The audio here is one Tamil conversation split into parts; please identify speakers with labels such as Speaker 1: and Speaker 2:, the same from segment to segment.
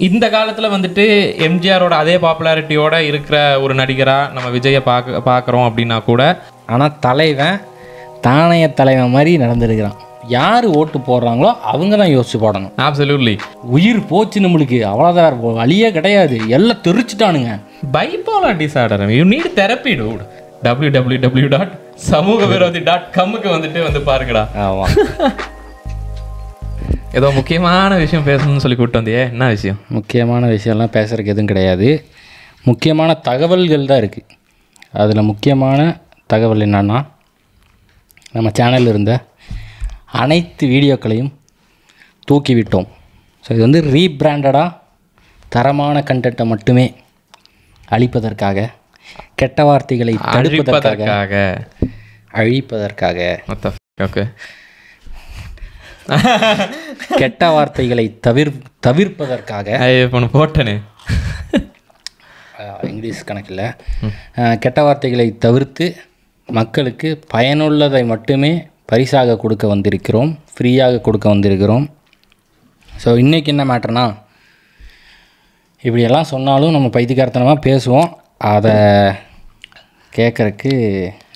Speaker 1: இந்த காலத்தில் வந்துட்டு எம்ஜிஆரோட அதே பாப்புலாரிட்டியோட இருக்கிற ஒரு நடிகராக நம்ம விஜயை பார்க்குறோம் அப்படின்னா கூட,
Speaker 2: ஆனால் தலைவன் தானைய தலைவன் மாதிரி நடந்துருக்கிறான். யார் ஓட்டு போடுறாங்களோ அவங்க தான் யோசிச்சு போடணும்.
Speaker 1: அப்சல்யூட்லி.
Speaker 2: உயிர் போச்சு நம்மளுக்கு, அவ்வளோதான், வழியே கிடையாது, எல்லாம் தெரிச்சுட்டானுங்க.
Speaker 1: Bipolar disorder, you need therapy dude. www.samugavirodhi.comக்கு வந்து பாருங்கடா.
Speaker 2: ஆமாம்.
Speaker 1: ஏதோ முக்கியமான விஷயம் பேசணும்னு சொல்லி கூப்பிட்டு வந்தியே, என்ன விஷயம்?
Speaker 2: முக்கியமான விஷயம்லாம் பேசுகிறதுக்கு எதுவும் கிடையாது. முக்கியமான தகவல்கள் தான் இருக்குது. அதில் முக்கியமான தகவல் என்னன்னா, நம்ம சேனலில் இருந்த அனைத்து வீடியோக்களையும் தூக்கிவிட்டோம். ஸோ இது வந்து ரீபிராண்டடாக தரமான கண்டென்ட்டை மட்டுமே அழிப்பதற்காக, கெட்ட வார்த்தைகளை தடுப்பதற்காக, அழிப்பதற்காக,
Speaker 1: ஓகே,
Speaker 2: கெட்ட வார்த்தைகளை தவிர்ப்பதற்காக
Speaker 1: போட்டனே
Speaker 2: இங்கிலீஷ் கணக்கில், கெட்ட வார்த்தைகளை தவிர்த்து மக்களுக்கு பயனுள்ளதை மட்டுமே பரிசாக கொடுக்க வந்திருக்கிறோம், ஃப்ரீயாக கொடுக்க வந்திருக்கிறோம். ஸோ இன்றைக்கி என்ன மேட்டர்னா, இப்படியெல்லாம் சொன்னாலும் நம்ம பைத்தியக்காரத்தனமாக பேசுவோம். அதை கேட்குறக்கு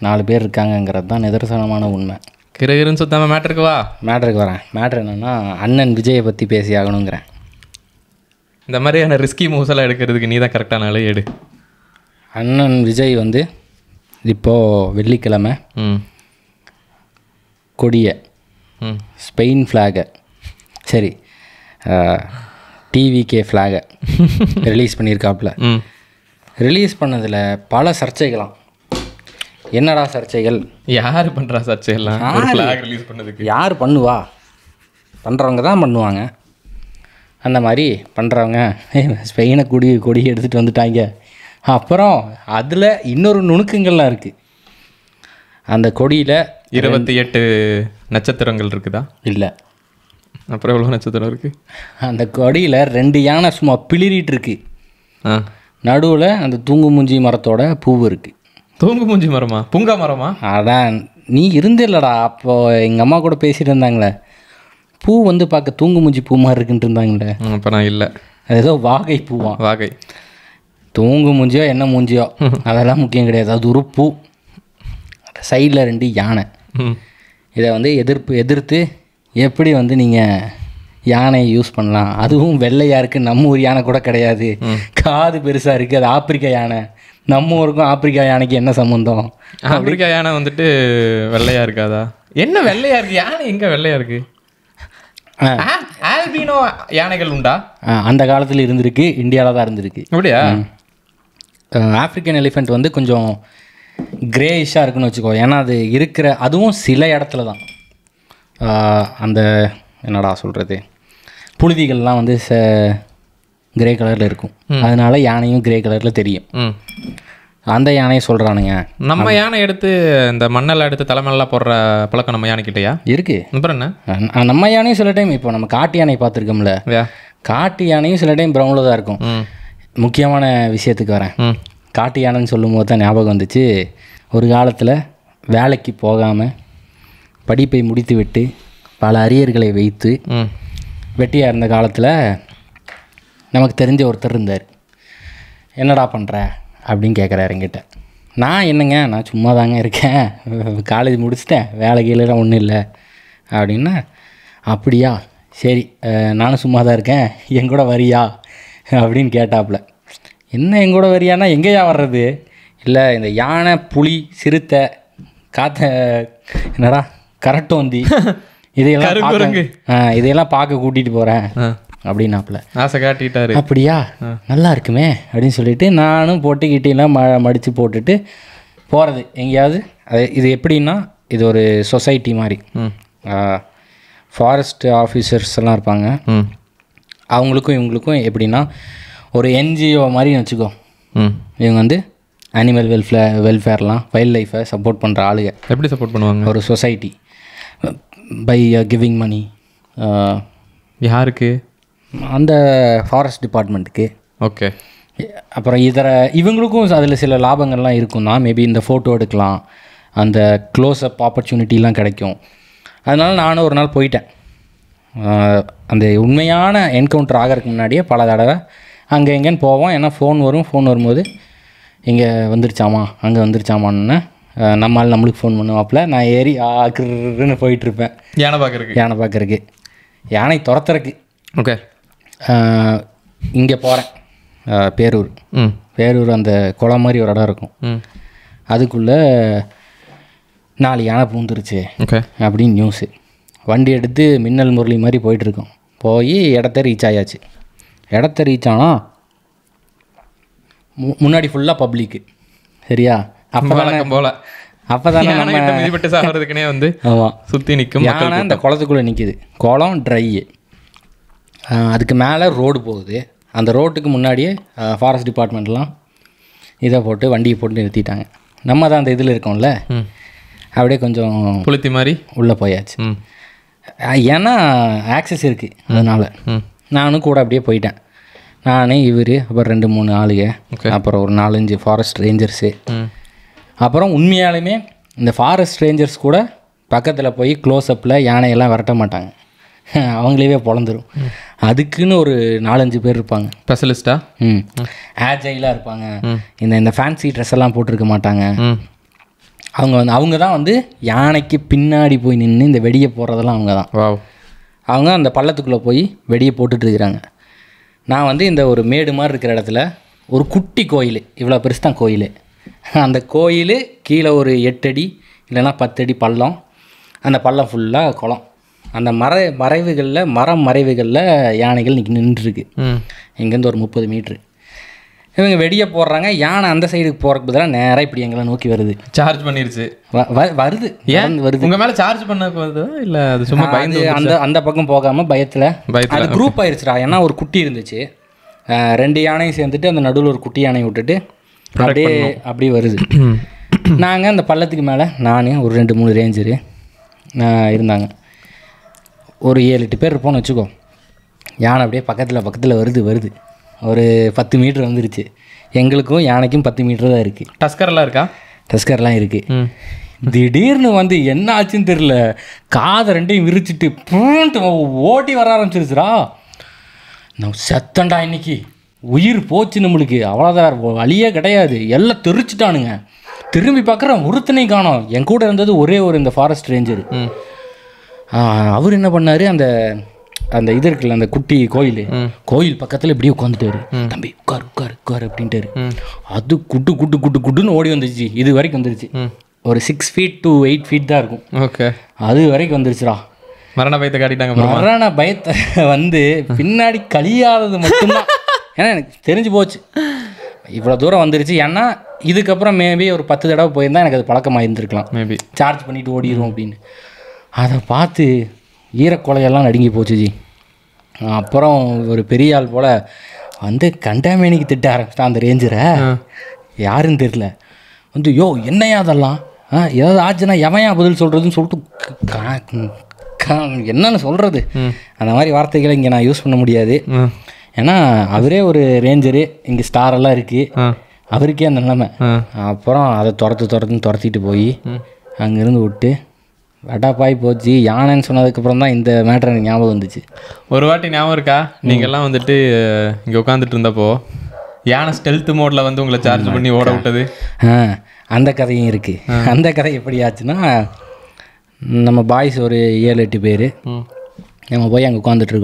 Speaker 2: 4 பேர் இருக்காங்கங்கிறது தான் நிதர்சனமான உண்மை.
Speaker 1: கிரகிருன்னு சுத்தாமல் மேட்டருக்கு வா.
Speaker 2: மேட்டருக்கு வரேன். மேட்ரு என்னென்னா, அண்ணன் விஜயை பற்றி பேசி ஆகணுங்கிறேன்.
Speaker 1: இந்த மாதிரியான ரிஸ்கி மூவ்ஸ் எல்லாம் எடுக்கிறதுக்கு நீ தான் கரெக்டான ஆளு, எடு.
Speaker 2: அண்ணன் விஜய் வந்து இப்போது வெள்ளிக்கிழமை கொடியை, ஸ்பெயின் ஃப்ளாகை, சரி டிவிகே ஃப்ளாகை ரிலீஸ் பண்ணியிருக்காப்புல. ரிலீஸ் பண்ணதில் பல சர்ச்சைகளாம். என்னடா சர்ச்சைகள்?
Speaker 1: யார் பண்ணுறா சர்ச்சைகள்லாம்? ரிலீஸ் பண்ணதுக்கு
Speaker 2: யார் பண்ணுவா? பண்ணுறவங்க தான் பண்ணுவாங்க. அந்த மாதிரி பண்ணுறவங்க ஸ்பெயினை கொடி எடுத்துகிட்டு வந்துட்டாங்க. அப்புறம் அதில் இன்னொரு நுணுக்கங்கள்லாம் இருக்குது. அந்த கொடியில்
Speaker 1: 28 நட்சத்திரங்கள் இருக்குதா?
Speaker 2: இல்லை.
Speaker 1: அப்புறம் எவ்வளோ நட்சத்திரம் இருக்குது?
Speaker 2: அந்த கொடியில் 2 யானை சும்மா பிளிரிட்டு இருக்கு. நடுவில் அந்த தூங்கு மூஞ்சி மரத்தோட பூவு இருக்குது.
Speaker 1: தூங்கு மூஞ்சி மரமா? பூங்கா மரமா?
Speaker 2: அதான் நீ இருந்தில்லடா அப்போது, எங்கள் அம்மா கூட பேசிகிட்டு இருந்தாங்களே, பூ வந்து பார்க்க தூங்கு மூஞ்சி பூ மாதிரி இருக்குன்ட்டு இருந்தாங்களே.
Speaker 1: அப்போ நான் இல்லை.
Speaker 2: அது ஏதோ வாகை பூவா?
Speaker 1: வாகை.
Speaker 2: தூங்கு மூஞ்சியோ என்ன மூஞ்சியோ அதெல்லாம் முக்கியம் கிடையாது. அது ஒரு பூ. சைடில் 2 யானை. இதை வந்து எதிர்த்து எப்படி வந்து நீங்கள் யானையை யூஸ் பண்ணலாம்? அதுவும் வெள்ளையாக இருக்குது. நம்ம ஊர் யானை கூட கிடையாது, காது பெருசாக இருக்குது. அது ஆப்பிரிக்கா யானை. நம்ம ஊருக்கும் ஆப்பிரிக்கா யானைக்கு என்ன சம்மந்தம்?
Speaker 1: ஆப்பிரிக்கா யானை வந்துட்டு வெள்ளையாக இருக்காதா? என்ன வெள்ளையாக இருக்குது யானை? எங்கே வெள்ளையாக இருக்குது? ஆல்பினோ யானைகள் உண்டா?
Speaker 2: அந்த காலத்தில் இருந்திருக்கு, இந்தியாவில் தான் இருந்திருக்கு.
Speaker 1: அப்படியா?
Speaker 2: ஆப்ரிக்கன் எலிஃபெண்ட் வந்து கொஞ்சம் கிரேயிஷாக இருக்குன்னு வச்சுக்கோ. ஏன்னா அது இருக்கிற, அதுவும் சில இடத்துல தான் அந்த என்னடா சொல்கிறது, புழுதிகள்லாம் வந்து கிரே கலரில் இருக்கும். அதனால யானையும் கிரே கலரில் தெரியும். அந்த யானையை சொல்கிறானுங்க.
Speaker 1: நம்ம யானை எடுத்து இந்த மண்ணெல்லாம் எடுத்து தலைமையெல்லாம் போடுற பழக்கம் நம்ம யானைக்கிட்டயா
Speaker 2: இருக்குது?
Speaker 1: அப்புறம் என்ன,
Speaker 2: நம்ம யானையும் சில டைம், இப்போ நம்ம காட்டு யானை பார்த்துருக்கோம்ல, காட்டு யானையும் சில டைம் ப்ரௌனில் தான் இருக்கும். முக்கியமான விஷயத்துக்கு வரேன். காட்டு யானைன்னு சொல்லும் போது தான் ஞாபகம் வந்துச்சு. ஒரு காலத்தில் வேலைக்கு போகாமல் படிப்பை முடித்துவிட்டு பல அரியர்களை வைத்து வெட்டியாக இருந்த காலத்தில் நமக்கு தெரிஞ்ச ஒருத்தர் இருந்தார். என்னடா பண்ணுற அப்படின்னு கேட்குறாரு என்கிட்ட. நான் என்னங்க, நான் சும்மா தாங்க இருக்கேன், காலேஜ் முடிச்சிட்டேன், வேலை கீழெல்லாம் ஒன்றும் இல்லை அப்படின்னா. அப்படியா, சரி நானும் சும்மா தான் இருக்கேன், எங்கூட வரியா அப்படின்னு கேட்டாப்புல. என்ன எங்கூட வரியானா எங்கேயா வர்றது? இல்லை இந்த யானை, புலி, சிறுத்தை, என்னடா கரட்டோந்தி, இதையெல்லாம் பார்க்க கூட்டிகிட்டு போகிறேன் அப்படின்னாப்புல.
Speaker 1: ஆசை காட்டிட்டாரு.
Speaker 2: அப்படியா, நல்லா இருக்குமே அப்படின்னு சொல்லிட்டு நானும் போட்டுக்கிட்டெல்லாம் மடித்து போட்டுட்டு போகிறது எங்கேயாவது. இது எப்படின்னா, இது ஒரு சொசைட்டி மாதிரி. ஃபாரஸ்ட் ஆஃபீஸர்ஸ் எல்லாம் இருப்பாங்க. அவங்களுக்கும் இவங்களுக்கும் எப்படின்னா ஒரு என்ஜிஓ மாதிரி வச்சுக்கோ. இவங்க வந்து அனிமல் வெல்ஃபேர்லாம், வைல்ட் லைஃப்பை சப்போர்ட் பண்ணுற ஆளுங்க.
Speaker 1: எப்படி சப்போர்ட் பண்ணுவாங்க? ஒரு
Speaker 2: சொசைட்டி பை கிவிங் மணி.
Speaker 1: யாருக்கு?
Speaker 2: அந்த ஃபாரஸ்ட் டிபார்ட்மெண்ட்டுக்கு.
Speaker 1: ஓகே.
Speaker 2: அப்புறம் இவங்களுக்கும் அதில் சில லாபங்கள்லாம் இருக்கும் தான். மேபி இந்த ஃபோட்டோ எடுக்கலாம், அந்த க்ளோஸ்அப் ஆப்பர்ச்சுனிட்டிலாம் கிடைக்கும். அதனால் நானும் ஒரு நாள் போயிட்டேன். அந்த உண்மையான என்கவுண்டர் ஆகிறதுக்கு முன்னாடியே பல தடவை அங்கே எங்கேன்னு போவோம். ஏன்னா ஃபோன் வரும்போது இங்கே வந்துருச்சாமா அங்கே வந்துருச்சாமான்னு நம்மளால் நம்மளுக்கு ஃபோன் பண்ணுவாப்பில். நான் ஏறி ஆக்குன்னு போயிட்டுருப்பேன் யானை பார்க்குறக்கு யானை துரத்துறக்கு.
Speaker 1: ஓகே.
Speaker 2: இங்கே போகிறேன் பேரூர் அந்த குளம் மாதிரி ஒரு இடம் இருக்கும். அதுக்குள்ளே 4 யானை பூந்துருச்சு அப்படின்னு நியூஸு. வண்டி எடுத்து மின்னல் முரளி மாதிரி போயிட்டுருக்கோம். போய் இடத்த ரீச் ஆயாச்சு. இடத்த ரீச் ஆனால் முன்னாடி ஃபுல்லாக பப்ளிக்கு. சரியா? அப்போ தானே
Speaker 1: சாகிறதுக்குனே வந்து ஆமாம் சுற்றி நிற்கும்.
Speaker 2: யானை இந்த குளத்துக்குள்ளே நிற்கிது. குளம் ட்ரையு, அதுக்கு மேலே ரோடு போகுது. அந்த ரோட்டுக்கு முன்னாடியே ஃபாரஸ்ட் டிபார்ட்மெண்ட்லாம் இதை போட்டு வண்டியை போட்டு நிறுத்திட்டாங்க. நம்ம தான் அந்த இதில் இருக்கோம்ல, அப்படியே கொஞ்சம்
Speaker 1: புளுத்தி மாதிரி உள்ளே
Speaker 2: போயாச்சு. ஏன்னா ஆக்சஸ் இருக்குது. அதனால் நானும் கூட அப்படியே போயிட்டேன். நான் இவர் அப்புறம் 2-3 ஆளுங்க, அப்புறம் ஒரு 4-5 ஃபாரஸ்ட் ரேஞ்சர்ஸு. அப்புறம் உண்மையாலுமே இந்த ஃபாரஸ்ட் ரேஞ்சர்ஸ் கூட பக்கத்தில் போய் க்ளோஸ்அப்பில் யானையெல்லாம் விரட்ட மாட்டாங்க, அவங்களே பொழந்துரும். அதுக்குன்னு ஒரு 4-5 பேர் இருப்பாங்க ஸ்பெஷலிஸ்ட்டாக. ஆஜைலாக இருப்பாங்க. இந்த ஃபேன்சி ட்ரெஸ் எல்லாம் போட்டிருக்க மாட்டாங்க. அவங்க தான் வந்து யானைக்கு பின்னாடி போய் நின்று இந்த வெடியை போடுறதெல்லாம் அவங்க தான். அவங்க அந்த பள்ளத்துக்குள்ளே போய் வெடியை போட்டுட்ருக்குறாங்க. நான் வந்து இந்த ஒரு மேடு மாதிரி இருக்கிற இடத்துல ஒரு குட்டி கோயில், இவ்வளோ பெருசு தான் கோயில். அந்த கோயில் கீழே ஒரு 8 அடி இல்லைன்னா 10 அடி பள்ளம். அந்த பள்ளம் ஃபுல்லாக குளம். அந்த மறைவுகளில் யானைகள் நின்றுருக்கு. இங்கேருந்து ஒரு 30 மீட்ரு. இவங்க வெடியை போடுறாங்க. யானை அந்த சைடுக்கு போகிறக்கு பதிலாக நேராக இப்படி எங்களை நோக்கி வருது.
Speaker 1: சார்ஜ் பண்ணிருச்சு.
Speaker 2: வருது.
Speaker 1: உங்கள் மேலே சார்ஜ் பண்ண வருது இல்லை அது சும்மா பயந்து
Speaker 2: அந்த பக்கம் போகாமல் பயத்தில் அது குரூப் ஆயிடுச்சுடா. ஏன்னா ஒரு குட்டி இருந்துச்சு. 2 யானையும் சேர்ந்துட்டு அந்த நடுவில் ஒரு குட்டி யானையை விட்டுட்டு அப்படியே வருது. நாங்கள் அந்த பள்ளத்துக்கு மேலே நான் ஒரு 2-3 ரேஞ்சரு இருந்தாங்க. ஒரு 7-8 பேர் இருப்போம்னு வச்சுக்கோ. யானை அப்படியே பக்கத்தில் வருது. ஒரு 10 மீட்டர் வந்துருச்சு. எங்களுக்கும் யானைக்கும் 10 மீட்டர் தான் இருக்குது. டஸ்கர்லாம் இருக்குது. திடீர்னு வந்து என்ன ஆச்சுன்னு தெரில, காதை 2ஐயும் விரிச்சிட்டு பூன்ட்டு ஓட்டி வர ஆரம்பிச்சிருச்சுரா. நான் செத்தண்டா, இன்னைக்கு உயிர் போச்சு நம்மளுக்கு, அவ்வளோதான், வழியே கிடையாது. எல்லாம் தெரிச்சிட்டானுங்க. திரும்பி பார்க்குறேன், ஒருத்தனையும் காணோம். என் கூட இருந்தது ஒரே ஒரு இந்த ஃபாரஸ்ட் ரேஞ்சர். அவர் என்ன பண்ணார், அந்த இது இருக்குல்ல, அந்த குட்டி கோயில் பக்கத்தில் இப்படியே உட்காந்துட்டாரு. தம்பி உட்காரு அப்படின்ட்டாரு. அது குட்டுன்னு ஓடி வந்துச்சு. இது வரைக்கும் வந்துருச்சு. ஒரு 6 feet to 8 feet தான் இருக்கும்.
Speaker 1: ஓகே.
Speaker 2: அது வரைக்கும் வந்துருச்சுடா.
Speaker 1: மரண பயத்தை காட்டிட்டாங்க.
Speaker 2: மரண பயத்தை வந்து பின்னாடி கழியாதது மட்டும்தான். ஏன்னா எனக்கு தெரிஞ்சு போச்சு இவ்வளோ தூரம் வந்துருச்சு. ஏன்னா இதுக்கப்புறம் மேபி ஒரு 10 தடவை போயிருந்தால் எனக்கு அது பழக்கமாக இருந்திருக்கலாம். மேபி சார்ஜ் பண்ணிவிட்டு ஓடிடும் அப்படின்னு. அதை பார்த்து ஈரக்கொலையெல்லாம் நடுங்கி போச்சு ஜி. அப்புறம் ஒரு பெரிய ஆள் போல் வந்து கண்டாமேனிக்கு திட்ட ஆரம்பிச்சிட்டான் அந்த ரேஞ்சரை. யாருன்னு தெரில. வந்து யோ என்னையா அதெல்லாம், ஏதாவது ஆச்சுன்னா எவன் பதில் சொல்கிறதுன்னு சொல்லிட்டு என்னன்னு சொல்கிறது, அந்த மாதிரி வார்த்தைகளை இங்கே நான் யூஸ் பண்ண முடியாது. ஏன்னா அவரே ஒரு ரேஞ்சரு, இங்கே ஸ்டாரெல்லாம் இருக்குது, அவருக்கே அந்த நிலைமை. அப்புறம் அதை துரத்திட்டு போய் அங்கேருந்து விட்டு வடாப்பாய் போச்சு. யானைன்னு சொன்னதுக்கப்புறம் தான் இந்த மேட்ரு எனக்கு ஞாபகம் வந்துச்சு.
Speaker 1: ஒரு வாட்டி ஞாபகம் இருக்கா, நீங்கள்லாம் வந்துட்டு இங்கே உட்காந்துட்டு இருந்தப்போ யானை ஸ்டெல்த் மோடில் வந்து உங்களை சார்ஜ் பண்ணி ஓட விட்டது?
Speaker 2: அந்த கதையும் இருக்குது. அந்த கதை எப்படி ஆச்சுன்னா, நம்ம பாய்ஸ் ஒரு 7-8 பேர் நம்ம போய் அங்கே உட்காந்துட்டு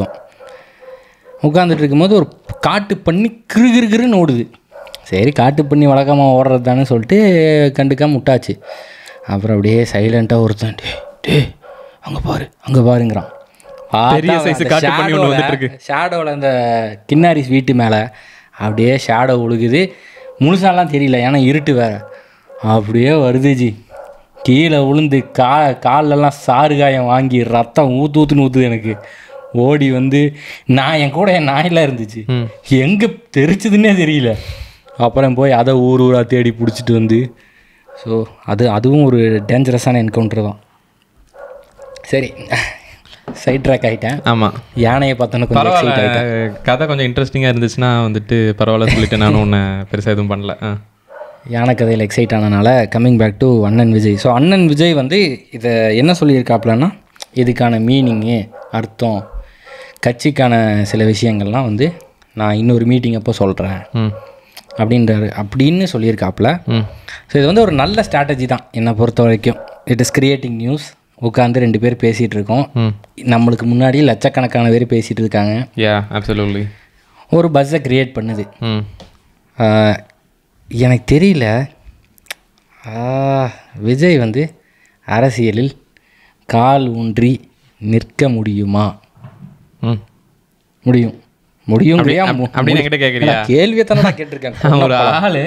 Speaker 2: இருக்கும்போது ஒரு காட்டு பண்ணி கிருகிருன்னு ஓடுது. சரி, காட்டு பண்ணி வழக்கமாக ஓடுறது தானே சொல்லிட்டு கண்டுக்காம விட்டாச்சு. அப்புறம் அப்படியே சைலண்ட்டாக ஒருத்தன் அங்கே பாருங்கிறான். ஷேடோவில் அந்த கின்னாரிஸ் வீட்டு மேலே அப்படியே ஷேடோ ஒழுகுது. முழுசாலாம் தெரியல, ஏன்னா இருட்டு வேறு. அப்படியே வருது ஜி. கீழே விழுந்து காலெல்லாம் சாறு காயம் வாங்கி ரத்தம் ஊற்றுது எனக்கு. ஓடி வந்து என் கூட என் நாயெல்லாம் இருந்துச்சு, எங்கே தெரிச்சதுன்னே தெரியல. அப்புறம் போய் அதை ஊராக தேடி பிடிச்சிட்டு வந்து, ஸோ அதுவும் ஒரு டேஞ்சரஸான என்கவுண்டர் தான். சரி, சைட் ட்ராக் ஆகிட்டேன்.
Speaker 1: ஆமாம்,
Speaker 2: யானையை பார்த்தோன்னா கொஞ்சம்
Speaker 1: கதை கொஞ்சம் இன்ட்ரெஸ்டிங்காக இருந்துச்சுன்னா வந்துட்டு பரவாயில்ல சொல்லிட்டு நானும் ஒன்று பெருசாக எதுவும் பண்ணல.
Speaker 2: யானை கதையில் எக்ஸைட் ஆனதுனால கம்மிங் பேக் டு அண்ணன் விஜய். ஸோ அண்ணன் விஜய் வந்து இதை என்ன சொல்லியிருக்காப்புலன்னா, இதுக்கான மீனிங்கு, அர்த்தம், கட்சிக்கான சில விஷயங்கள்லாம் வந்து நான் இன்னொரு மீட்டிங் அப்போ சொல்கிறேன் அப்படின்னு சொல்லியிருக்காப்புல. ஸோ இது வந்து ஒரு நல்ல ஸ்ட்ராட்டஜி தான் என்னை பொறுத்த வரைக்கும். It is creating news. உட்காந்து 2 பேர் பேசிகிட்டு இருக்கோம், நம்மளுக்கு முன்னாடி லட்சக்கணக்கான பேர் பேசிகிட்டு இருக்காங்க. ஒரு பஸ்ஸை க்ரியேட் பண்ணுது. எனக்கு தெரியல விஜய் வந்து அரசியலில் கால் ஊன்றி நிற்க முடியுமா? முடியும்
Speaker 1: அப்படின்னு என்கிட்ட கேட்குறியா?
Speaker 2: கேள்வியை தானே நான் கேட்டிருக்கேன்.
Speaker 1: ஒரு ஆள்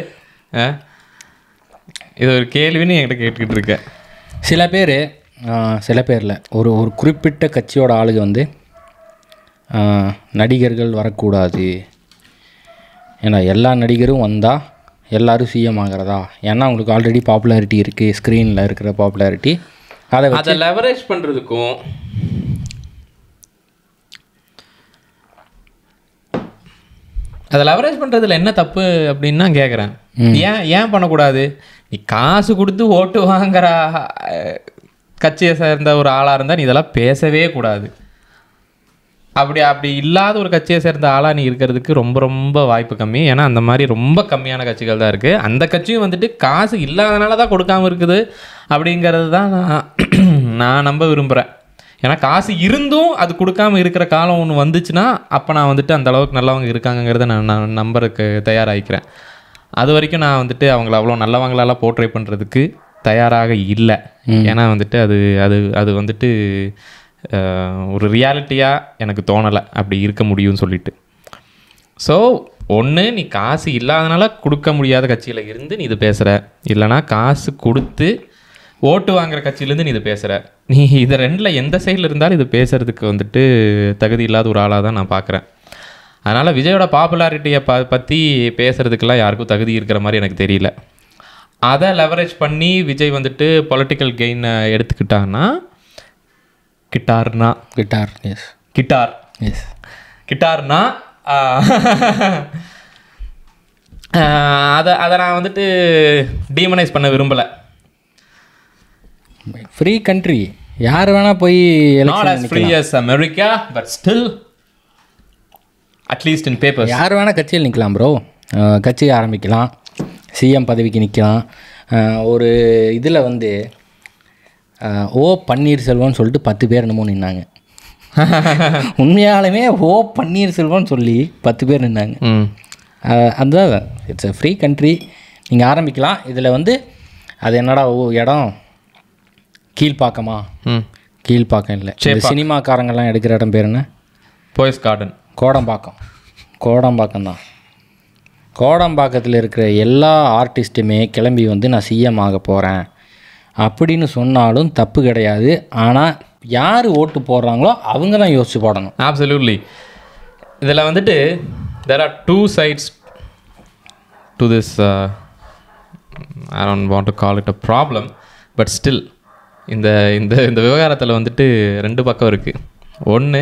Speaker 1: இது ஒரு கேள்வின்னு என்கிட்ட கேட்டுக்கிட்டு இருக்கேன்.
Speaker 2: சில பேரில் ஒரு குறிப்பிட்ட கட்சியோட ஆளுங்க வந்து நடிகர்கள் வரக்கூடாது, ஏன்னா எல்லா நடிகரும் வந்தால் எல்லோரும் சிஎம் ஆகிறதா, ஏன்னா அவங்களுக்கு ஆல்ரெடி பாப்புலாரிட்டி இருக்குது, ஸ்க்ரீனில் இருக்கிற பாப்புலாரிட்டி, அதை
Speaker 1: லெவரேஜ் பண்ணுறதுக்கும் அதை லெவரேஜ் பண்ணுறதுல என்ன தப்பு அப்படின்னு நான் கேட்குறேன். ஏன் பண்ணக்கூடாது? நீ காசு கொடுத்து ஓட்டு வாங்குற கட்சியை சேர்ந்த ஒரு ஆளாக இருந்தால் நீ இதெல்லாம் பேசவே கூடாது. அப்படி இல்லாத ஒரு கட்சியை சேர்ந்த ஆளாக நீ இருக்கிறதுக்கு ரொம்ப ரொம்ப வாய்ப்பு கம்மி. ஏன்னா அந்த மாதிரி ரொம்ப கம்மியான கட்சிகள் தான் இருக்குது. அந்த கட்சியும் வந்துட்டு காசு இல்லாதனால தான் கொடுக்காமல் இருக்குது அப்படிங்கிறது தான் நான் நம்ப விரும்புகிறேன். ஏன்னா காசு இருந்தும் அது கொடுக்காமல் இருக்கிற காலம் ஒன்று வந்துச்சுன்னா அப்போ நான் வந்துட்டு அந்த அளவுக்கு நல்லவங்க இருக்காங்கிறத நான் நம்பருக்கு தயாராகிக்கிறேன். அது வரைக்கும் நான் வந்துட்டு அவங்கள அவ்வளோ நல்லவங்களால போர்ட்ரே பண்ணுறதுக்கு தயாராக இல்லை. ஏன்னா வந்துட்டு அது அது அது வந்துட்டு ஒரு ரியாலிட்டியாக எனக்கு தோணலை அப்படி இருக்க முடியும்னு சொல்லிட்டு. ஸோ ஒன்று, நீ காசு இல்லாதனால கொடுக்க முடியாத கட்சியில் இருந்து நீ இது பேசுகிற, இல்லைனா காசு கொடுத்து ஓட்டு வாங்குகிற கட்சியிலேருந்து நீ இது பேசுகிற. நீ இதை ரெண்டில் எந்த சைடில் இருந்தாலும் இது பேசுகிறதுக்கு வந்துட்டு தகுதி இல்லாத ஒரு ஆளாக தான் நான் பார்க்குறேன். அதனால் விஜயோட பாப்புலாரிட்டியை பற்றி பேசுகிறதுக்கெல்லாம் யாருக்கும் தகுதி இருக்கிற மாதிரி எனக்கு தெரியல. அதை லெவரேஜ் பண்ணி விஜய் வந்துட்டு பொலிட்டிக்கல் கெயின் எடுத்துக்கிட்டான்னா கிட்டார்னா அதை நான் வந்துட்டு டீமனைஸ் பண்ண விரும்பலை.
Speaker 2: ஃப்ரீ கண்ட்ரி, யார் வேணால் போய்
Speaker 1: not as free as America but still at least in papers.
Speaker 2: யார் வேணால் கட்சியில் நிற்கலாம் ப்ரோ, கட்சி ஆரம்பிக்கலாம், சிஎம் பதவிக்கு நிற்கலாம். ஒரு இதில் வந்து பன்னீர்செல்வம்னு சொல்லிட்டு 10 பேர் என்னமோ நின்னாங்க. உண்மையாலுமே பன்னீர்செல்வம்னு சொல்லி 10 பேர் நின்னாங்க. அதுதான் இட்ஸ் ஃப்ரீ கண்ட்ரி, நீங்கள் ஆரம்பிக்கலாம். இதில் வந்து அது என்னடா இடம் கீழ்பாக்கமா? கீழ்பாக்கம் இல்லை, சினிமாக்காரங்கெல்லாம் எடுக்கிற இடம் பேர் என்ன?
Speaker 1: போயஸ் கார்டன்.
Speaker 2: கோடம்பாக்கம் தான். கோடம்பாக்கத்தில் இருக்கிற எல்லா ஆர்டிஸ்ட்டுமே கிளம்பி வந்து நான் சிஎம் ஆக போகிறேன் அப்படின்னு சொன்னாலும் தப்பு கிடையாது. ஆனால் யார் ஓட்டு போடுறாங்களோ அவங்க தான் யோசிச்சு போடணும்.
Speaker 1: Absolutely. இதில் வந்துட்டு there are two sides to this. I don't want to call it a problem, but still இந்த இந்த இந்த விவகாரத்தில் வந்துட்டு 2 பக்கம் இருக்குது. ஒன்று,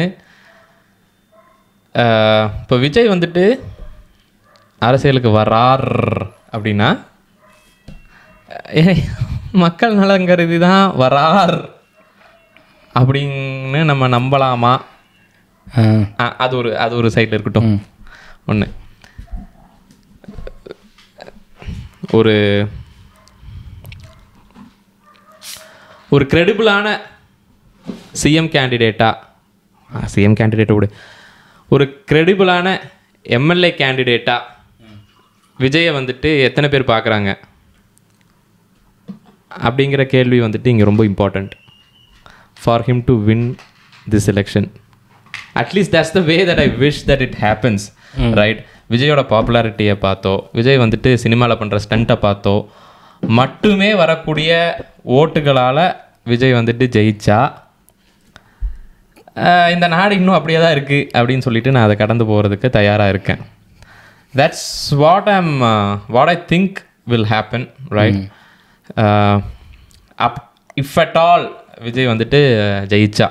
Speaker 1: இப்போ விஜய் வந்துட்டு அரசியலுக்கு வரார் அப்படின்னா மக்கள் நலன் கருதி தான் வரார் அப்படின்னு நம்ம நம்பலாமா? அது ஒரு சைடில் இருக்கட்டும். ஒன்று, ஒரு கிரெடிபிளான சிஎம் கேண்டிடேட்டை விட ஒரு கிரெடிபிளான எம்எல்ஏ கேண்டிடேட்டாக விஜயை வந்துட்டு எத்தனை பேர் பார்க்குறாங்க அப்படிங்கிற கேள்வி வந்துட்டு இங்கே ரொம்ப important. For him to win this election, at least that's the way that I wish that it happens, right? விஜயோட பாப்புலாரிட்டியை பார்த்தோ, விஜய் வந்துட்டு சினிமாவில் பண்ணுற ஸ்டண்ட்டை பார்த்தோ மட்டுமே வரக்கூடிய ஓட்டுகளால் விஜய் வந்துட்டு ஜெயிச்சா இந்த நாடு இன்னும் அப்படியே தான் இருக்குது அப்படின்னு சொல்லிட்டு நான் அதை கடந்து போகிறதுக்கு தயாராக இருக்கேன். That's what I think will happen, right? If at all Vijay வந்துட்டு ஜெயிச்சா,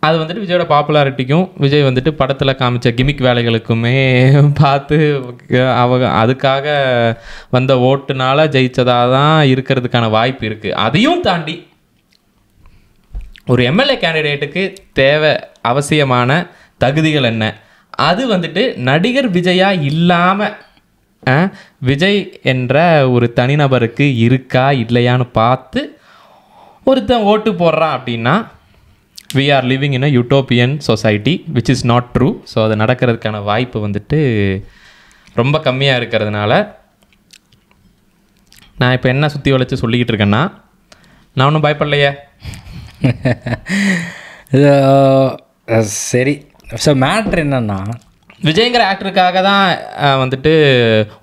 Speaker 1: அது வந்துட்டு விஜயோட பாப்புலாரிட்டிக்கும் விஜய் வந்துட்டு படத்தில் காமிச்ச கிமிக் வேலைகளுக்குமே பார்த்து அதுக்காக வந்த ஓட்டுனால ஜெயிச்சதாக தான் இருக்கிறதுக்கான வாய்ப்பு இருக்குது. அதையும் தாண்டி ஒரு எம்எல்ஏ கேண்டிடேட்டுக்கு தேவை அவசியமான தகுதிகள் என்ன, அது வந்துட்டு நடிகர் விஜயா இல்லாமல் விஜய் என்ற ஒரு தனிநபருக்கு இருக்கா இல்லையான்னு பார்த்து ஒருத்தன் ஓட்டு போடுறான் அப்படின்னா we are living in a utopian society which is not true. So அது நடக்கிறதுக்கான வாய்ப்பு வந்துட்டு ரொம்ப கம்மியாக இருக்கிறதுனால நான் இப்போ என்ன சுற்றி வளைச்சு சொல்லிக்கிட்டு இருக்கேன்னா, நான் ஒன்றும் பயப்படலையே.
Speaker 2: சரி, ஸோ மேட்ரு என்னன்னா,
Speaker 1: விஜய்ங்கிற ஆக்டருக்காக தான் வந்துட்டு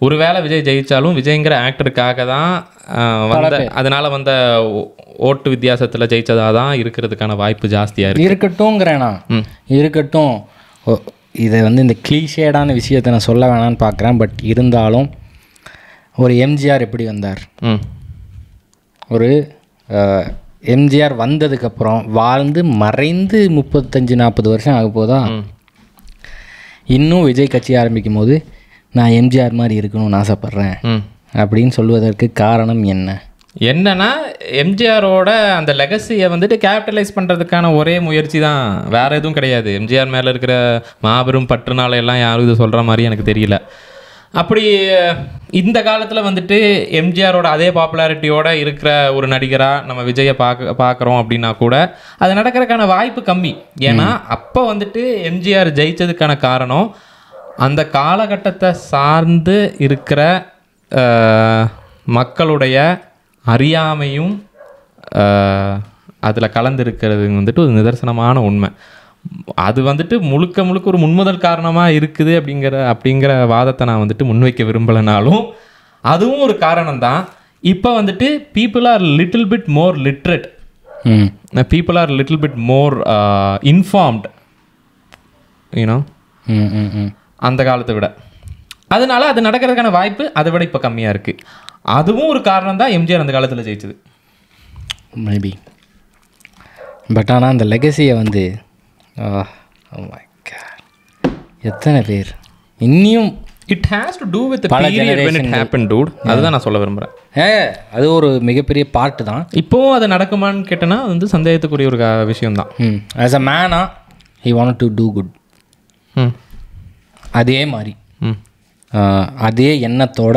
Speaker 1: ஒருவேளை விஜய் ஜெயித்தாலும் விஜய்ங்கிற ஆக்டருக்காக தான் அதனால் வந்த ஓட்டு வித்தியாசத்தில் ஜெயிச்சதாக தான் இருக்கிறதுக்கான வாய்ப்பு ஜாஸ்தியாக இருக்குது.
Speaker 2: இருக்கட்டும்ங்கிறேண்ணா, இருக்கட்டும். இதை இந்த கிளீஷேடான விஷயத்தை நான் சொல்ல வேணான்னு பார்க்குறேன். பட் இருந்தாலும் ஒரு எம்ஜிஆர் எப்படி வந்தார், ஒரு எம்ஜிஆர் வந்ததுக்கப்புறம் வாழ்ந்து மறைந்து 35-40 வருஷம் ஆக போதா, இன்னும் விஜய் கட்சி ஆரம்பிக்கும் போது நான் எம்ஜிஆர் மாதிரி இருக்கணும்னு ஆசைப்பட்றேன் அப்படின்னு சொல்வதற்கு காரணம் என்னன்னா, எம்ஜிஆரோட அந்த லெகசியை வந்துட்டு கேபிட்டலைஸ் பண்ணுறதுக்கான ஒரே முயற்சி தான், வேறு எதுவும் கிடையாது. எம்ஜிஆர் மேலே இருக்கிற மாபெரும் பற்றுனால எல்லாம் யாரும் இது சொல்கிற மாதிரி எனக்கு தெரியல. அப்படி இந்த காலத்தில் வந்துட்டு எம்ஜிஆரோட அதே பாப்புலாரிட்டியோடு இருக்கிற ஒரு நடிகராக நம்ம விஜயை பார்க்குறோம் அப்படின்னா கூட அது நடக்கிறதுக்கான வாய்ப்பு கம்மி. ஏன்னா அப்போ வந்துட்டு எம்ஜிஆர் ஜெயித்ததுக்கான காரணம் அந்த காலகட்டத்தை சார்ந்து இருக்கிற மக்களுடைய அறியாமையும் அதில் கலந்துருக்கிறது வந்துட்டு ஒரு நிதர்சனமான உண்மை. அது வந்துட்டு முழுக்க முழுக்க ஒரு முன்முதல் காரணமாக இருக்குது அப்படிங்கிற வாதத்தை நான் வந்துட்டு முன்வைக்க விரும்பலைனாலும் அதுவும் ஒரு காரணம் தான். இப்போ வந்துட்டு people are little bit more literate, people are little bit more informed, you know, அந்த காலத்தை விட. அதனால அது நடக்கிறதுக்கான வாய்ப்பு அதை விட இப்போ கம்மியாக இருக்குது. அதுவும் ஒரு காரணம் தான் எம்ஜிஆர் அந்த காலத்தில் ஜெயிச்சது மேபி. பட் ஆனால் அந்த லெகசியை எத்தனை பேர் இன்னும்
Speaker 1: it has to do with period when it happened dude. அதுதான் நான் சொல்ல விரும்புகிறேன்.
Speaker 2: அது ஒரு மிகப்பெரிய பார்ட்டு தான்.
Speaker 1: இப்போவும் அது நடக்குமான்னு கேட்டேன்னா அது சந்தேகத்துக்குரிய ஒரு விஷயம்தான்.
Speaker 2: As a Mena he wanted to do good. அதே மாதிரி அதே எண்ணத்தோட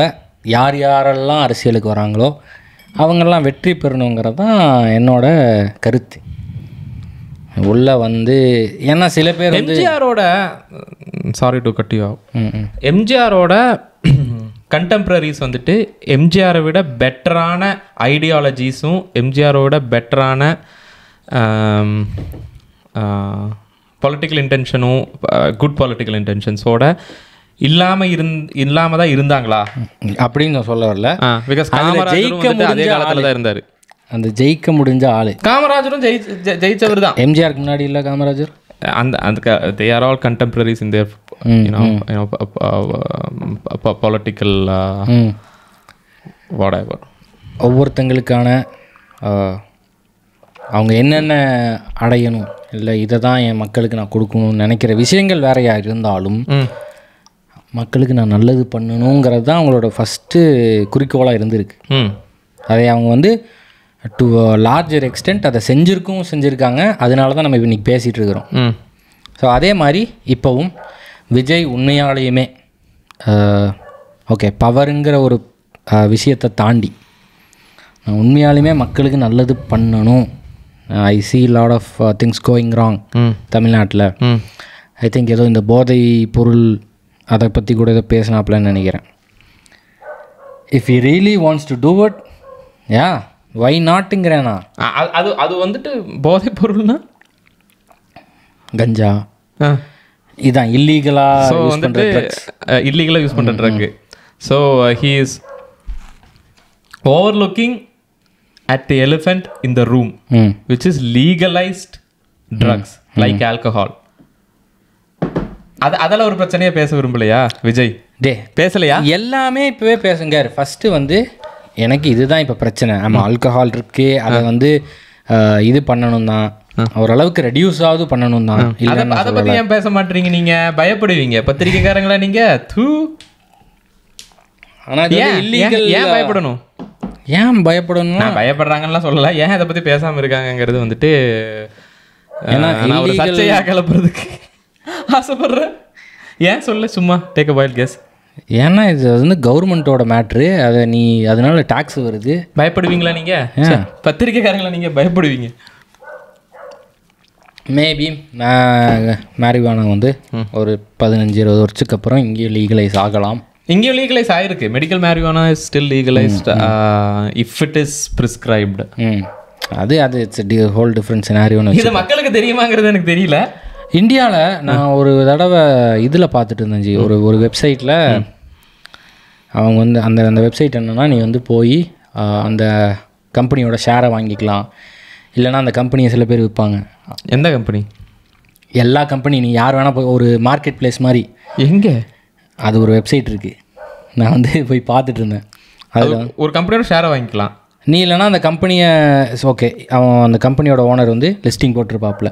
Speaker 2: யார் யாரெல்லாம் அரசியலுக்கு வராங்களோ அவங்கெல்லாம் வெற்றி பெறணுங்கிறது தான் என்னோட கருத்து. உள்ள ஏன்னா சில பேர்
Speaker 1: எம்ஜிஆரோட, sorry to cut you off, எம்ஜிஆரோட கண்டெம்ப்ரரிஸ் வந்துட்டு எம்ஜிஆரை விட பெட்டரான ஐடியாலஜிஸும் எம்ஜிஆரோட பெட்டரான பொலிட்டிக்கல் இன்டென்ஷனும் குட் பொலிட்டிக்கல் இன்டென்ஷன்ஸோட இல்லாம தான் இருந்தாங்களா
Speaker 2: அப்படின்னு நான் சொல்ல வரல.
Speaker 1: பிகாஸ் காமராஜரும் அதே காலத்தில் தான் இருந்தார்.
Speaker 2: அந்த ஜெயிக்க முடிஞ்ச ஆளு
Speaker 1: காமராஜரும் ஜெயிச்சவர் தான்.
Speaker 2: எம்ஜிஆருக்கு முன்னாடி இல்லை காமராஜர்.
Speaker 1: அந்த they are all contemporaries in their political whatever.
Speaker 2: ஒவ்வொருத்தங்களுக்கான அவங்க என்னென்ன அடையணும், இல்லை இதை தான் என் மக்களுக்கு நான் கொடுக்கணும்னு நினைக்கிற விஷயங்கள் வேறையாக இருந்தாலும் மக்களுக்கு நான் நல்லது பண்ணணுங்கிறது தான் அவங்களோட ஃபஸ்ட்டு குறிக்கோளாக இருந்திருக்கு. அதை அவங்க டு லார்ஜர் எக்ஸ்டென்ட் அதை செஞ்சுருக்காங்க. அதனால தான் நம்ம இன்றைக்கி பேசிகிட்டு இருக்கிறோம். ஸோ அதே மாதிரி இப்போவும் விஜய் உண்மையாலேயுமே ஓகே பவருங்கிற ஒரு விஷயத்தை தாண்டி உண்மையாலுமே மக்களுக்கு நல்லது பண்ணணும். I see lot of things going wrong தமிழ்நாட்டில். ஐ திங்க் ஏதோ இந்த போதை பொருள் அதை பற்றி கூட ஏதோ பேசினாப்லன்னு நினைக்கிறேன். If he really wants to do it, yeah, why notங்கிறேண்ணா.
Speaker 1: அது வந்துட்டு போதை பொருள்னா
Speaker 2: கஞ்சா இதான் இல்லீகலாக
Speaker 1: யூஸ் பண்ணுற drug. So he is overlooking at the elephant in the room, which is legalized drugs like alcohol. அதெல்லாம் ஒரு பிரச்சனையாக பேச விரும்பலையா விஜய்? பேசலையா?
Speaker 2: எல்லாமே இப்போவே பேசுங்க. ஃபஸ்ட்டு எனக்கு இதுதான் இப்போ பிரச்சனை. ஆமாம், ஆல்கஹால் இருக்கு, அதை இது பண்ணணும் தான், ஓரளவுக்கு ரெடியூஸ் ஆகுது பண்ணணும் தான்.
Speaker 1: அதை பற்றி ஏன் பேச மாட்டீங்க? நீங்கள் பயப்படுவீங்க பத்திரிக்கைக்காரங்களா நீங்கள். ஆனால்
Speaker 2: இல்லீகல் ஏன் பயப்படணும்? ஏன் பயப்படணும்?
Speaker 1: நான் பயப்படுறாங்கலாம் சொல்லலை, ஏன் இதை பற்றி பேசாமல் இருக்காங்கங்கிறது வந்துட்டு நான் ஒரு சர்ச்சையாக கிளப்புறதுக்கு ஆசைப்படுறேன். ஏன் சொல்ல, சும்மா டேக் அ வைல்ட் கெஸ்.
Speaker 2: ஏன்னா இது வந்து கவர்மெண்ட்டோட மேட்ரு, அதை நீ அதனால டேக்ஸ் வருது.
Speaker 1: பயப்படுவீங்களா நீங்கள்? பத்திரிக்கைக்காரங்களா நீங்கள் பயப்படுவீங்க?
Speaker 2: மேபி மேரிவானா வந்து ஒரு 15-20 வருஷத்துக்கு அப்புறம் இங்கேயும் லீகலைஸ் ஆகலாம்.
Speaker 1: இங்கேயும் லீகலைஸ் ஆகிருக்கு. Medical marijuana is still legalised if it is prescribed.
Speaker 2: அது இட்ஸ் ஹோல் டிஃப்ரெண்ட் சினாரியோன்னு.
Speaker 1: இது மக்களுக்கு தெரியுமாங்கிறது எனக்கு தெரியல.
Speaker 2: இந்தியாவில் நான் ஒரு தடவை இதில் பார்த்துட்டு இருந்தேன் ஒரு வெப்சைட்டில். அவங்க வந்து அந்த வெப்சைட் என்னென்னா, நீ வந்து போய் அந்த கம்பெனியோட ஷேரை வாங்கிக்கலாம், இல்லைனா அந்த கம்பெனியை சில பேர் விற்பாங்க.
Speaker 1: எந்த கம்பெனி?
Speaker 2: எல்லா கம்பெனி, நீ யார் வேணால் போய் ஒரு மார்க்கெட் பிளேஸ் மாதிரி.
Speaker 1: எங்கே?
Speaker 2: அது ஒரு வெப்சைட் இருக்குது, நான் வந்து போய் பார்த்துட்டு இருந்தேன்.
Speaker 1: அதில் ஒரு கம்பெனியோட ஷேரை வாங்கிக்கலாம்.
Speaker 2: நீ இல்லைனா அந்த கம்பெனியை ஓகே, அவன் அந்த கம்பெனியோட ஓனர் வந்து லிஸ்டிங் போட்டிருப்பாப்புல,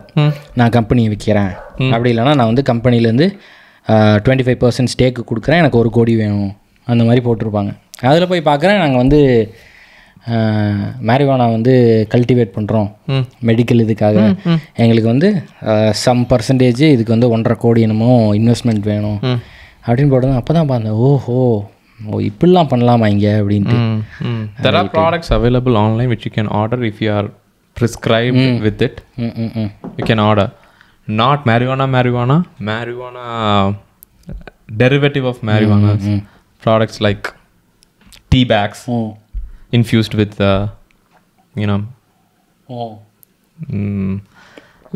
Speaker 2: நான் கம்பெனியை விற்கிறேன். அப்படி இல்லைனா நான் வந்து கம்பெனிலேருந்து 25% ஸ்டேக்கு கொடுக்குறேன், எனக்கு 1 கோடி வேணும், அந்த மாதிரி போட்டிருப்பாங்க. அதில் போய் பார்க்குறேன், நாங்கள் வந்து மேரிவானா வந்து கல்டிவேட் பண்ணுறோம் மெடிக்கல் இதுக்காக, எங்களுக்கு வந்து சம் பர்சன்டேஜ் இதுக்கு வந்து 1.5 கோடி என்னமோ இன்வெஸ்ட்மெண்ட் வேணும் அப்படின்னு போட்டது. அப்போ தான் பார்த்தேன், ஓஹோ இப்படிலாம் பண்ணலாமா இங்கே அப்படின்ட்டு.
Speaker 1: There are products available online which you can order if you are prescribed with it. You can order. Not marijuana derivative of marijuana. Products like tea bags infused with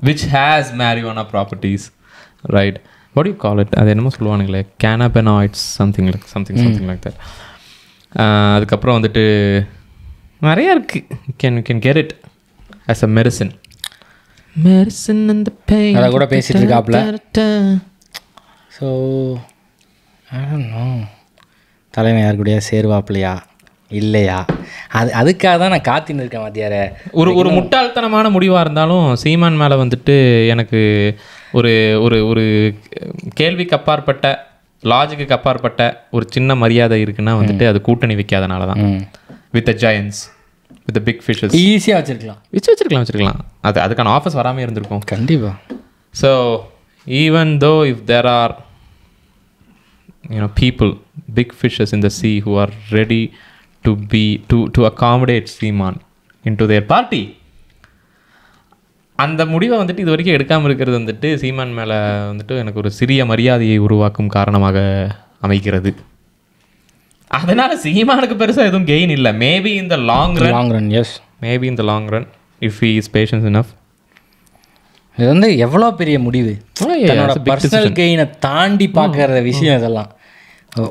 Speaker 1: which has marijuana properties, right? What do you call it? அது என்னமோ சொல்லுவானுங்களே, cannabinoids, something like that. அதுக்கப்புறம் வந்துட்டு நிறைய இருக்குது. You can get it as a medicine and the pain.
Speaker 2: அதை கூட பேசிகிட்டு இருக்காப்புல. ஸோ I don't know, தலைவன் யார் கூடயா சேருவாப்பிலையா இல்லையா, அதுக்காக தான் நான் காத்தின்னு இருக்கேன். மத்தியார
Speaker 1: ஒரு முட்டாள்தனமான முடிவாக இருந்தாலும் சீமான் மேலே வந்துட்டு எனக்கு ஒரு ஒரு ஒரு கேள்விக்கு அப்பாற்பட்ட, லாஜிக்கு அப்பாற்பட்ட ஒரு சின்ன மரியாதை இருக்குன்னா வந்துட்டு அது கூட்டணி வைக்காதனால தான். With the giants, with the big fishes
Speaker 2: ஈஸியாக வச்சுருக்கலாம்.
Speaker 1: அதுக்கான ஆஃபர்ஸ் வராமல் இருந்திருக்கும்
Speaker 2: கண்டிப்பாக.
Speaker 1: So even though if there are people, big fishes in the sea who are ready to accommodate Seeman into their party, அந்த முடிவை வந்துட்டு இது வரைக்கும் எடுக்காமல் இருக்கிறது வந்துட்டு சீமான் மேலே வந்துட்டு எனக்கு ஒரு சிறிய மரியாதையை உருவாக்கும் காரணமாக அமைகிறது. அதனால் சீமானுக்கு பெருசாக எதுவும் கெயின் இல்லை. மேபி இந்த லாங் ரன்
Speaker 2: எஸ்,
Speaker 1: மேபி இந்த long run if he is patience enough.
Speaker 2: இது வந்து எவ்வளோ பெரிய முடிவு, பர்சனல் கெயினை தாண்டி பார்க்குற விஷயம் இதெல்லாம்.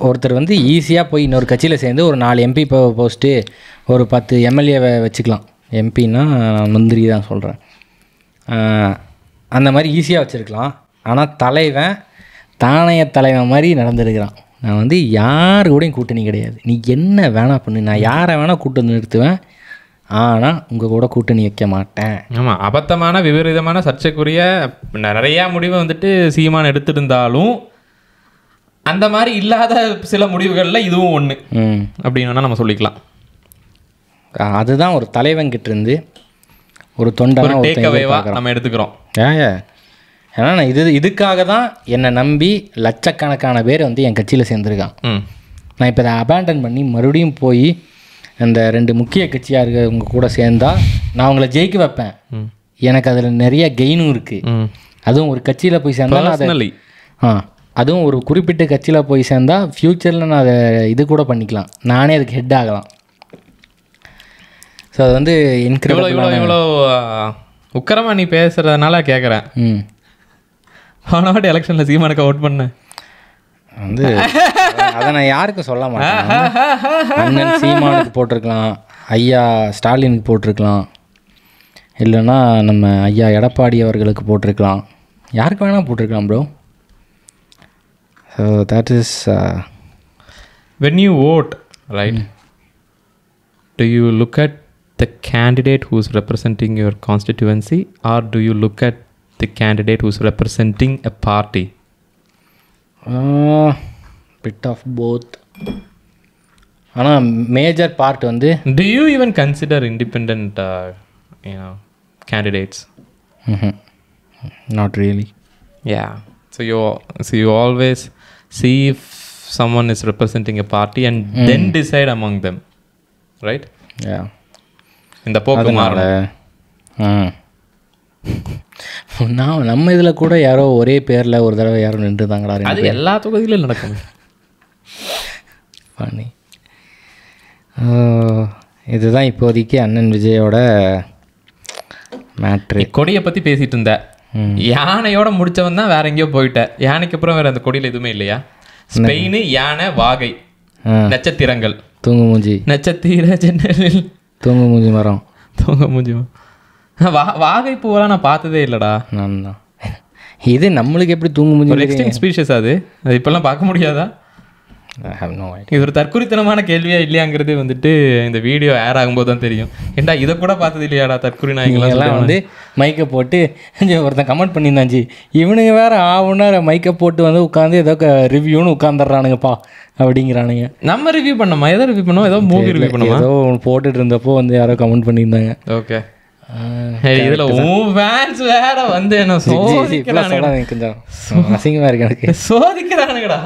Speaker 2: ஒருத்தர் வந்து ஈஸியாக போய் இன்னொரு கட்சியில் சேர்ந்து ஒரு 4 MP போஸ்ட்டு, ஒரு 10 MLAவை வச்சுக்கலாம். எம்பின்னா மந்திரி தான் சொல்கிறேன், அந்த மாதிரி ஈஸியாக வச்சுருக்கலாம். ஆனால் தலைவன் தானைய தலைவன் மாதிரி நடந்துருக்கிறான். நான் வந்து யார் கூடயும் கூட்டணி கிடையாது, நீ என்ன வேணா பண்ணு, நான் யாரை வேணால் கூட்டு வந்து நிறுத்துவேன், ஆனால் உங்கள் கூட கூட்டணி வைக்க மாட்டேன்.
Speaker 1: ஆமாம், அபத்தமான விபரீதமான சர்ச்சைக்குரிய நிறையா முடிவை வந்துட்டு சீமான் எடுத்திருந்தாலும் அந்த மாதிரி இல்லாத சில முடிவுகளில் இதுவும் ஒன்று அப்படின்னு நம்ம சொல்லிக்கலாம்.
Speaker 2: அதுதான் ஒரு தலைவன்கிட்ட இருந்து ஒரு தொண்டை
Speaker 1: டேக்அவேவாக நம்ம எடுத்துக்கிறோம்.
Speaker 2: ஏன்னா நான் இதுக்காக தான் என்னை நம்பி லட்சக்கணக்கான பேர் வந்து என் கட்சியில் சேர்ந்துருக்கான். நான் இப்போ இதை அபேண்டன் பண்ணி மறுபடியும் போய் அந்த 2 முக்கிய கட்சியாக இருக்கவங்க கூட சேர்ந்தா நான் அவங்கள ஜெயிக்க வைப்பேன். எனக்கு அதில் நிறைய கெயினும் இருக்குது. அதுவும் ஒரு கட்சியில் போய் சேர்ந்தாலும் அதை அதுவும் ஒரு குறிப்பிட்ட கட்சியில் போய் சேர்ந்தால் ஃப்யூச்சரில் நான் அதை இது கூட பண்ணிக்கலாம், நானே அதுக்கு ஹெட் ஆகலாம். ஸோ அது வந்து
Speaker 1: இவ்வளோ உக்கரமாக நீ பேசுகிறதுனால கேட்குறேன். போன வாட்டி எலெக்ஷனில் சீமானுக்கு அவுட் பண்ணேன்
Speaker 2: வந்து அதை நான் யாருக்கும் சொல்ல மாட்டேன். அண்ணன் சீமானுக்கு போட்டிருக்கலாம், ஐயா ஸ்டாலினுக்கு போட்டிருக்கலாம், இல்லைன்னா நம்ம ஐயா எடப்பாடி அவர்களுக்கு போட்டிருக்கலாம், யாருக்கு வேணால் போட்டிருக்கலாம் bro. So that is
Speaker 1: when you vote, right, do you look at the candidate who's representing your constituency or do you look at the candidate who's representing a party?
Speaker 2: Bit of both. ஆனால் மேஜர் பார்ட் வந்து
Speaker 1: Do you even consider independent candidates?
Speaker 2: Not really.
Speaker 1: Yeah. So you always see if someone is representing a party and then decide among them, right?
Speaker 2: Yeah.
Speaker 1: இந்த போக்கு மாறணும்.
Speaker 2: நான் நம்ம இதில் கூட யாரோ ஒரே பேரில் ஒரு தடவை யாரும் நின்றுதாங்களா?
Speaker 1: அது எல்லா தொகுதியிலும் நடக்கும்.
Speaker 2: பண்ணி இதுதான் இப்போதைக்கு அண்ணன் விஜயோட மேட்ரு.
Speaker 1: கொடியை பற்றி பேசிகிட்டு இருந்த யானையோட முடிச்சவன் தான் வேற எங்கேயோ போயிட்ட. யானைக்கு அப்புறம் வேற அந்த கொடியில் எதுவுமே இல்லையா? ஸ்பெயின், யானை, வாகை, நட்சத்திரங்கள்,
Speaker 2: தூங்கு மூஞ்சி,
Speaker 1: நட்சத்திர ஜன்னலில்
Speaker 2: தூங்கு மூஞ்சி மரம்,
Speaker 1: தூங்க மூஞ்சி வாகை பூவெல்லாம் நான் பார்த்ததே இல்லைடா.
Speaker 2: நான் தான் இது நம்மளுக்கு எப்படி தூங்கு மூஞ்சி?
Speaker 1: ஒரு எக்ஸ்டிங்க்ட் ஸ்பீஷிஸ் அது இப்போல்லாம் பார்க்க முடியாதா? இது ஒரு தற்குறித்தனமான கேள்வியா இல்லையாங்கிறது வந்துட்டு இந்த வீடியோ ஏர் ஆகும்போது தான் தெரியும். ஏண்டா இதை கூட பார்த்தது இல்லையாடா தற்குறி நாய்கள்லாம்
Speaker 2: வந்து மைக்கை போட்டு ஒருத்தன் கமெண்ட் பண்ணியிருந்தாச்சு, இவனுங்க வேற ஆகுனா மைக்கை போட்டு வந்து உட்காந்து ஏதோ ரிவ்யூன்னு உட்காந்துடுறானுங்கப்பா அப்படிங்கிறானுங்க.
Speaker 1: நம்ம ரிவ்யூ பண்ணோமா? எதை ரிவ்யூ பண்ணோம்? ஏதோ மூவி ரிவ்யூ பண்ணோமா?
Speaker 2: ஏதோ போட்டுட்டு இருந்தப்போ வந்து யாரோ கமெண்ட் பண்ணியிருந்தாங்க.
Speaker 1: ஓகே, இதுல உன் ஃபேன்ஸ் வேற வந்து என்ன சோதிக்கிறானுங்க. கொஞ்சம் அசிங்கமா இருக்கு எனக்கு. சோதிக்கிறானுங்கடா.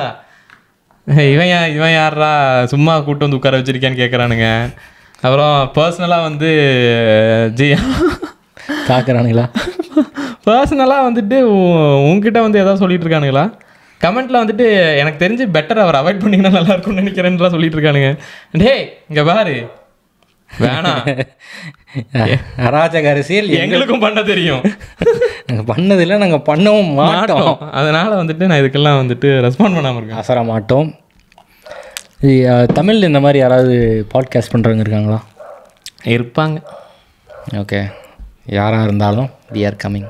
Speaker 1: இவன் யாரா சும்மா கூட்டு வந்து உட்கார வச்சிருக்கேன்னு கேட்குறானுங்க. அப்புறம் பர்சனலாக வந்து
Speaker 2: தாக்குறானுங்களா?
Speaker 1: பர்சனலாக வந்துட்டு உங்ககிட்ட வந்து எதாவது சொல்லிட்டு இருக்கானுங்களா? கமெண்ட்டில் வந்துட்டு எனக்கு தெரிஞ்சு பெட்டர் அவர் அவாய்ட் பண்ணிங்கன்னா நல்லா இருக்கும்னு நினைக்கிறேன்லாம் சொல்லிட்டு இருக்கானுங்க. டே இங்கே பாரு, வேணாம்,
Speaker 2: அராஜக அரசியல்
Speaker 1: எங்களுக்கும் பண்ண தெரியும்.
Speaker 2: நாங்கள் பண்ணதில்லை, நாங்கள் பண்ணவும் மாட்டோம்.
Speaker 1: அதனால் வந்துட்டு நான் இதுக்கெல்லாம் வந்துட்டு ரெஸ்பாண்ட் பண்ணாமல் இருக்கேன்.
Speaker 2: அசர மாட்டோம். தமிழில் இந்த மாதிரி யாராவது பாட்காஸ்ட் பண்ணுறவங்க இருக்காங்களா?
Speaker 1: இருப்பாங்க.
Speaker 2: ஓகே, யாராக இருந்தாலும் we are coming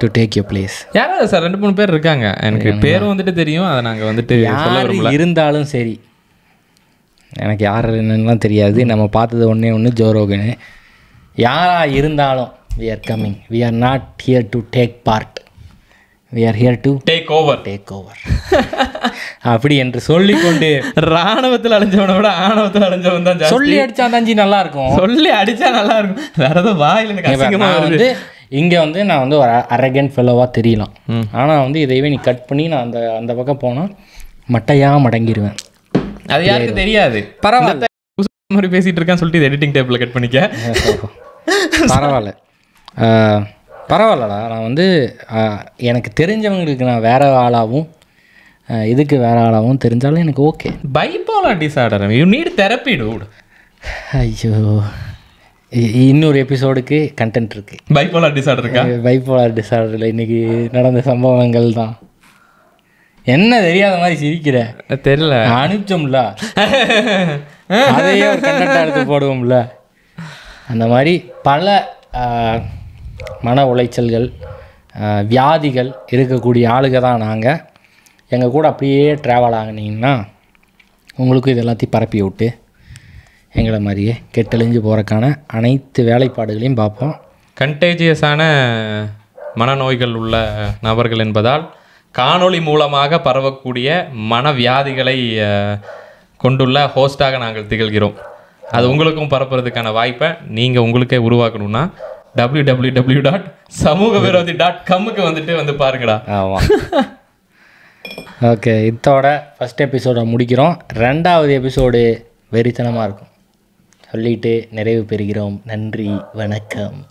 Speaker 2: to take you place.
Speaker 1: யாராவது சார் 2-3 பேர் இருக்காங்க. எனக்கு பேரும் வந்துட்டு தெரியும். அதை நாங்கள் வந்துட்டு
Speaker 2: யார் இருந்தாலும் சரி, எனக்கு யார் என்னென்னலாம் தெரியாது. நம்ம பார்த்தது ஒன்று ஜோ ரோகன். யாராக இருந்தாலும் we are coming. We are not here to take part. We are here to
Speaker 1: take over.
Speaker 2: அப்படி என்று சொல்லிக்கொண்டு
Speaker 1: ராணுவத்தில் அடைஞ்சவனை விட ஆணவத்தில் அடைஞ்சவன் தான்
Speaker 2: சொல்லி அடித்தா தாஞ்சி நல்லா இருக்கும்.
Speaker 1: சொல்லி அடித்தா நல்லா இருக்கும். வேற ஏதோ வாயில்
Speaker 2: நான் வந்து இங்கே வந்து நான் வந்து ஒரு அரகன்ட் ஃபெல்லோவாக தெரியலாம். ஆனால் வந்து இதையவே நீ கட் பண்ணி நான் அந்த பக்கம் போனால் மட்டையாக மடங்கிடுவேன்.
Speaker 1: அது யாருக்கு தெரியாது. பரவாயில்ல, மாதிரி பேசிகிட்டு இருக்கான்னு சொல்லிட்டு எடிட்டிங் டேபிளில் கட் பண்ணிக்க.
Speaker 2: பரவாயில்லடா. நான் வந்து எனக்கு தெரிஞ்சவங்களுக்கு நான் வேறு ஆளாகவும் இதுக்கு வேறு ஆளாகவும் தெரிஞ்சாலும் எனக்கு okay.
Speaker 1: Bipolar disorder, you need therapy dude.
Speaker 2: ஐயோ, இன்னொரு எபிசோடுக்கு கண்டென்ட் இருக்குது.
Speaker 1: பைபோலார் டிஸார்டர் இருக்கா?
Speaker 2: பைபோலார் டிஸார்டரில் இன்றைக்கி நடந்த சம்பவங்கள் தான். என்ன தெரியாத மாதிரி சிரிக்கிற?
Speaker 1: தெரியல,
Speaker 2: அனுப்பிச்சோம்ல, அதையே ஒரு கண்டென்ட்டாக எடுத்து போடுவோம்ல. அந்த மாதிரி பல மன உளைச்சல்கள், வியாதிகள் இருக்கக்கூடிய ஆளுக தான் நாங்கள். எங்கள் கூட அப்படியே ட்ராவல் ஆகினீங்கன்னா உங்களுக்கும் இது எல்லாத்தையும் பரப்பி விட்டு எங்களை மாதிரியே கெட்டழிஞ்சு போகிறக்கான அனைத்து வேலைப்பாடுகளையும் பார்ப்போம்.
Speaker 1: கண்டேஜியஸான மனநோய்கள் உள்ள நபர்கள் என்பதால் காணொளி மூலமாக பரவக்கூடிய மனவியாதிகளை கொண்டுள்ள ஹோஸ்டாக நாங்கள் திகழ்கிறோம். அது உங்களுக்கும் பரப்புறதுக்கான வாய்ப்பை நீங்கள் உங்களுக்கே உருவாக்கணும்னா www.samugavirodhi.comக்கு வந்து பாருங்கடா.
Speaker 2: ஆமாம். ஓகே, இதோட ஃபஸ்ட் எபிசோடை முடிக்கிறோம். 2வது எபிசோடு வெறித்தனமாக இருக்கும் சொல்லிட்டு நிறைவு பெறுகிறோம். நன்றி, வணக்கம்.